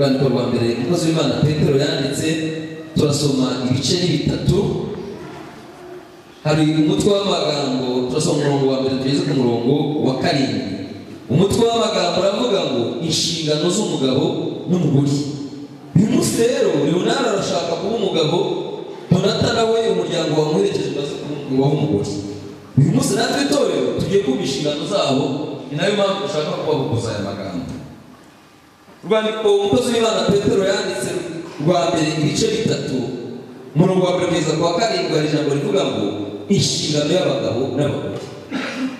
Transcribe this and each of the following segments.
urwandiko rwa mbere umukozi w'Imana Petero yanditse, turasoma ibice bitatu. Hari umutwe w'amagambo turasoma umurongo wa mbere tugeze ku murongo wa 7. Umutwe w'amagambo uravuga ngo inshingano z'umugabo n'umugore. Uyu munsi rero Leonard arashaka kuba umugabo, Donata nawe umuryango wamuherekeje maze kuba umugore. Uyu munsi natwe itorero tugiye kumva inshingano zabo, ni nayo mpamvu dushaka kubabukoza aya magambo. Urwandiko umukozi w'Imana Petero yanditse rwa mbere ibice bitatu, umurongo wa mbere kugeza ku wa 7 hari ijambo rivuga ngo inshingano y'abagabo n'abagore.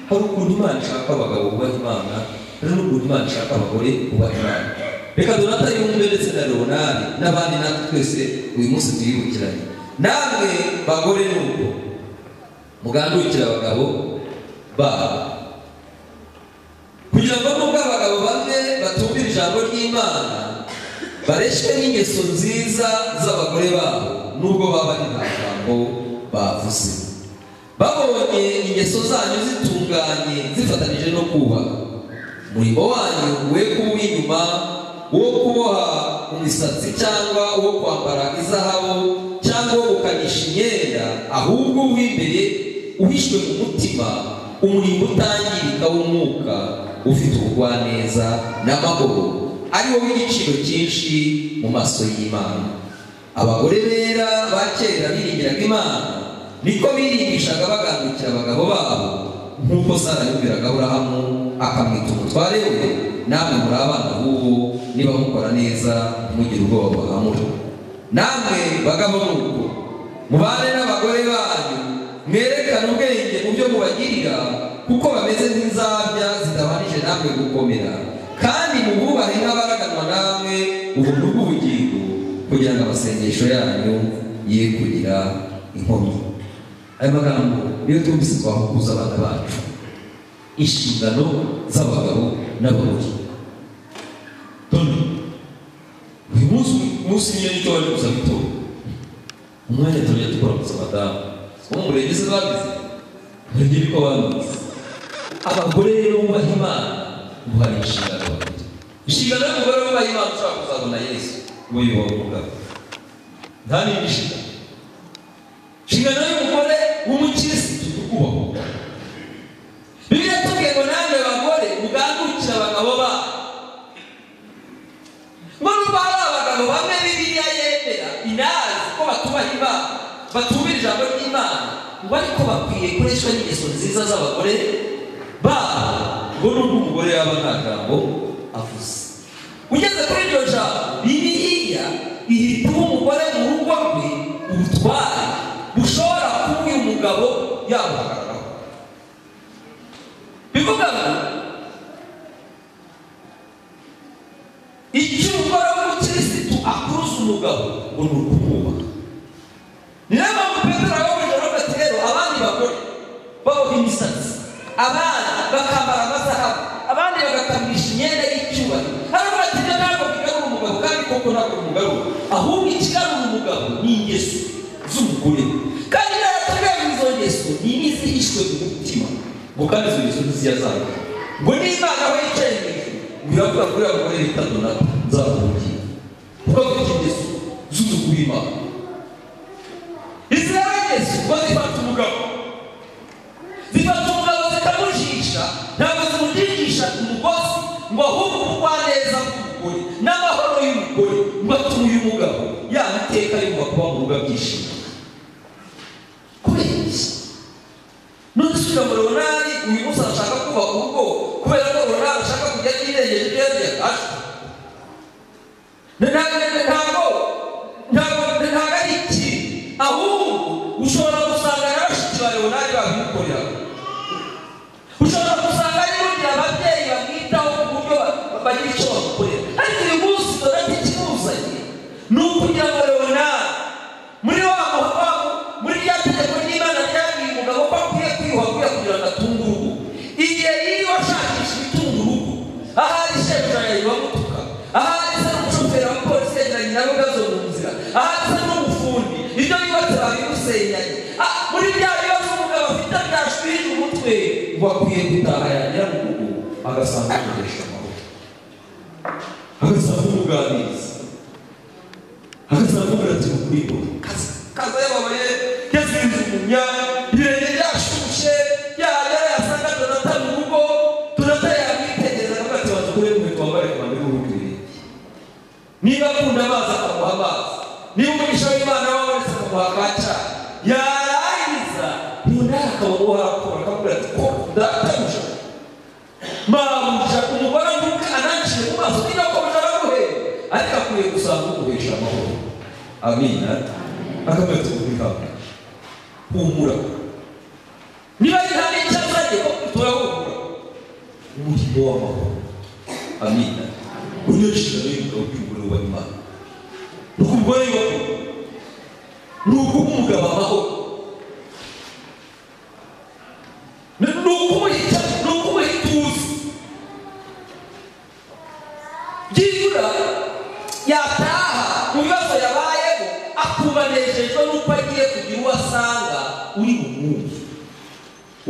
Hari ukuntu Imana ishaka abagabo bubaha Imana, hari n'ukuntu Imana ishaka abagore bubaha Imana. Reka Donata yumve ndetse na Leonard n'abandi natwe twese uyu munsi tuyibukiranye. Namwe bagore n'uko mugandukira abagabo babo, kugira ngo nubwo abagabo bamwe batumvira ijambo ry'Imana bareshwe n'ingeso nziza z'abagore babo, nubwo baba ari nta jambo bavuze. Babonye ingeso zanyu zitunganye zifatanije no kubaka, umurimo wanyu we kuba inyuma, wo kuboha imisatsi cyangwa wo kwambara izahabu cyangwa wo gukanisha imyenda, ahubwo w'imbere uhishwe mu mutima, umurimo utangirika w'umwuka, ufite ubugwaneza n'amahoro, ari wo w'igiciro cyinshi mu maso y'Imana. Abagore bera ba kera biringiraga Imana, niko biringishaga bagandukira abagabo babo, nk'uko Sara yumviraga Aburahamu akamwita umutware we. Namwe muri abana b'ubu, niba mukora neza mugire ubwoba buhamura. Namwe bagabo nuko mubane n'abagore banyu, mwerekane ubwenge mu byo mubagirira, kuko bameze nk'inzabya zitabanije namwe gukomera, kandi mububahe nk'abaraganwa namwe ubuntu bw'ubugingo, kugira ngo amasengesho yanyu ye kugira inkomyi. Aya magambo niyo twumvise twahuguza abana bacu, inshingano z'abagabo n'abagore. Toni uyu munsi niyo nicyo wari gusaba itora umwanya tujya dukora gusa madamu umurengezi bagize ntigira ko bamuzi. Abagore rero bubaha Imana buhari inshingano bafite. Inshingano y'umugore wubaha Imana ushobora kuzabona Yesu uyoboye umugabo, nta n'indi nshingano. Inshingano y'umugore w'umukirisitu tukubaho. Bibiliya itubwiye ngo namwe bagore mugandukira abagabo babo. Muri abagabo bamwe Bibiliya yemera inazi ko batubaha Imana, batumvira ijambo ry'Imana, ngo ariko bakwiye kureshwa n'ingeso nziza z'abagore babo, ngo n'ubwo umugore yaba nta jambo avuze. Ugeze kuri iryo jambo, Bibiliya ihita umugore mu rugo rwe ubutware bushobora kuba uyu mugabo yabuhagararaho. Bivuga ngo icyo umugore w'umukirisitu akuruza umugabo ngo ni ukumwubaha. Ni nayo mpamvu Petero yavuze ati rero abandi bagore baboha imisatsi, abandi bakambara amazahabu, abandi bagakamisha imyenda y'icyubahiro. Haravuga ati ibyo ntabwo bigarura umugabo, kandi koko ntabwo bimugarura, ahubwo ikigarura umugabo ni ingeso z'umugore. Kandi rero tubwira ngo izo ngeso ni n'izihishwe mu mutima, ngo kandi izo ngeso ntiziyazaga ngo n'Imana we yicaye hejuru biravuga kuri abo bagore bita Donata nzamugira, kuko bafite ingeso z'umugore Imana. Izi ngeso ngo zifata umugabo, zifata umugabo zikamujisha, ntabwo zimujijisha umugozi, ngo ahubwo ubugwaneza bw'umugore n'amahoro y'umugore ngo atume uyu mugabo yamateka yumva kuba mu rugo byishimo. Kubera iki? Nusubira mu Leonard uyu munsi arashaka kubaka urugo kubera ko Leonard ashaka kujya yirengeje ibyo yafashe. Ntabwo ari iki, ahubwo ushobora gusanga n'abashiki ba Leonard babimukorera. Ushobora gusanga ari burya ababyeyi bamwitaho ku buryo bagira icyo bamukorera. Ariko uyu munsi Donata ikimuzanye ni ukugira ngo Leonard muri rya tegeko ry'Imana ryabwiye umugabo ko akwiye kwiyuhaguya kugira ngo atunge urugo. Igihe yiwe ashakisha ibitunga urugo, ahari shebuja yayibamutuka, ahari se n'umushoferi wa polisi yegeranye nabo gazo mu nzira, ahari se n'umufundi, ibyo yubatse babimusenyanye. Muri bya bibazo umugabo afite byashwije umutwe, ngo akwiye gutaha yagera mu rugo agasanga akoresha amaboko, agasanga umuganiriza, kubibona kaza yababaye yazinze umunya ibirenge byashushe yasanga tunata mu rugo tunata yamwitegereza n'abati batukure mu bitwambare kumande w'urubiri niba akunda amazi akamuha amazi niba umugisha w'Imana wabonetse akamuha kaca yarangiza ntundara akabaho harakora akabwira ati ko databuja mabuja umugore avuka ananshije mu maso niba ko bujaraguhe ariko akwiye gusanga umuhesha amahoro. Amina. Akamete ubikaba humura niba nta n'icyazaje ko turahumura umurimo w'amahoro. Amina. Unyeshira n'ibyo by'uburo w'Imana nuko rero nuko umugabo amahoro nuko ituze byibura yataha mu bibazo yabayemo akubanejejwe n'uko agiye kugira uwo asanga uri bumwumve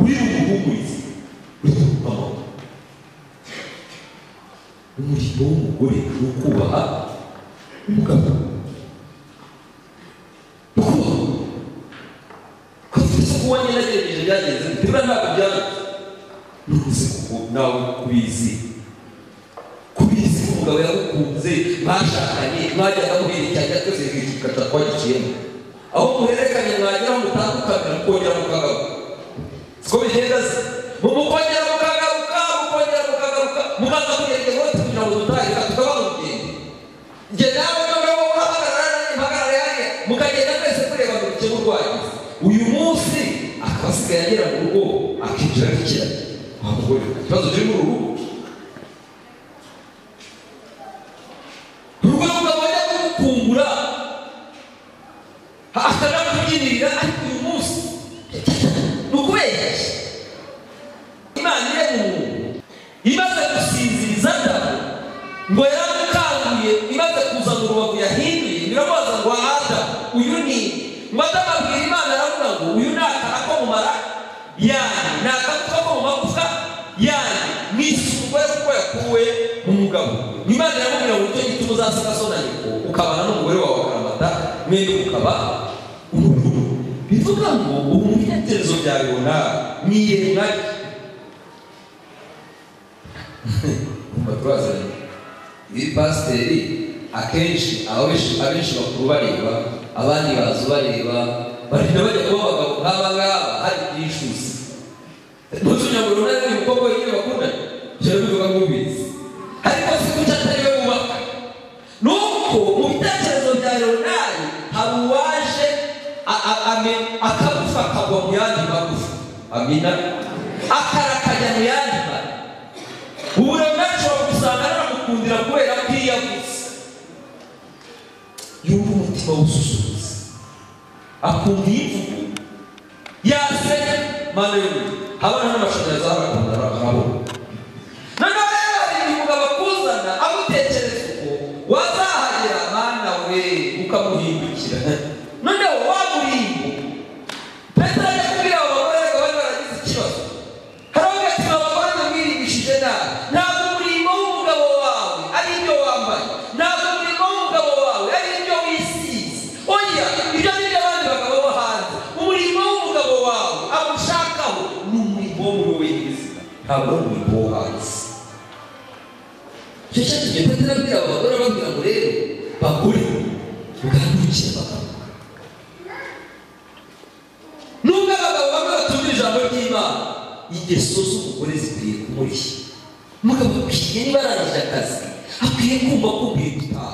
uri bumuhumurize uri bumubamo. Umurimo w'umugore ni ukubaha umugabo kufite kuba nyine agerageje byagenze niba ntabwo byari nukuze kuko nawe kubizi umugabo yagukunze bashakanye mwajyaga muhererekanya twese kikata twagiciyemo aho muhererekanye mwagera mutandukana mukongera mukagaruka siko bigenda se mukongera mukagaruka mumaze kugerageza bose kugira ngo dutahire tukaba mu rugendo njye nawe noneho mpagarare hariya mukagenda twese kureba mu rukemu rwagize uyu munsi akaba asigaye agera mu rugo akinjira akikira wamugore ikibazo kiri mu rugo kumbura akana kubyinirira ariko uyu munsi nukubeshya Imana imaze gusinziriza Adamu ngo yaramukanguye imaze kuzana urubavu yahinduye biramubaza ngo Adamu uyu ni ngo Adamu abwira Imana aravuga ngo uyu ni akana ko mu mara yanjye ni akabuto ko mu magufwa yanjye mw'isumba kuko yakuwe mu mugabo. Imana iramubwira ngo icyo gituma uzasiga so na nyoko ukabana n'umugore wawe akaramata mwembi ukaba umuntu. Bivuga ngo ubu mu bitekerezo bya Yona mwiyemwa batwazanye ibi pasiteri akenshi abenshi bakuru bareba abandi bazo bareba barinda bajya kuba abagabo nk'aba ngaba hari byishuzi ntuzunyamuro nawe umukobwa wenyine bakundana cyane bivuga ngo ubizi ariko si kuki atari we wubaka nuko mu bitekerezo bya Yonari hari uwaje akagufa akagwa mu yandi magufa. Amina. Akarakajya mu yandi mara ubu rero nashobora gusanga naramukundira kubera ko yiyaguze yumva umutima wususuza akumva imvugo yasenya mana y'umuntu abana n'amashanyarazi abakunda bakabona noneho rero hari umugabo akuzana agutekereza uko wazahagera mana we ukamuhindukira noneho wamurimbo Petero ajya kubwira abo bagore ngo bari baragize ikibazo hari abagati abagore bamwiribishije nabi ntabwo umurimo w'umugabo wawe ari ibyo wambaye ntabwo umurimo w'umugabo wawe ari ibyo wisize oya ibyo ni abandi bagabo bo hanze umurimo w'umugabo wawe amushakaho ni umurimo wo muri wowe y'izina ntabwo ari umurimo wo hanze. Icyo cyatumye Petero abwira abo bagore babwira ngo rero bagure bwandukire abagabo nubwo abagabo bamwe batumvira ijambo ry'Imana ingeso z'umugore zikwiye kumurishya umugabo akwiye niba arangije akazi akwiye kumva kumbwira gutaha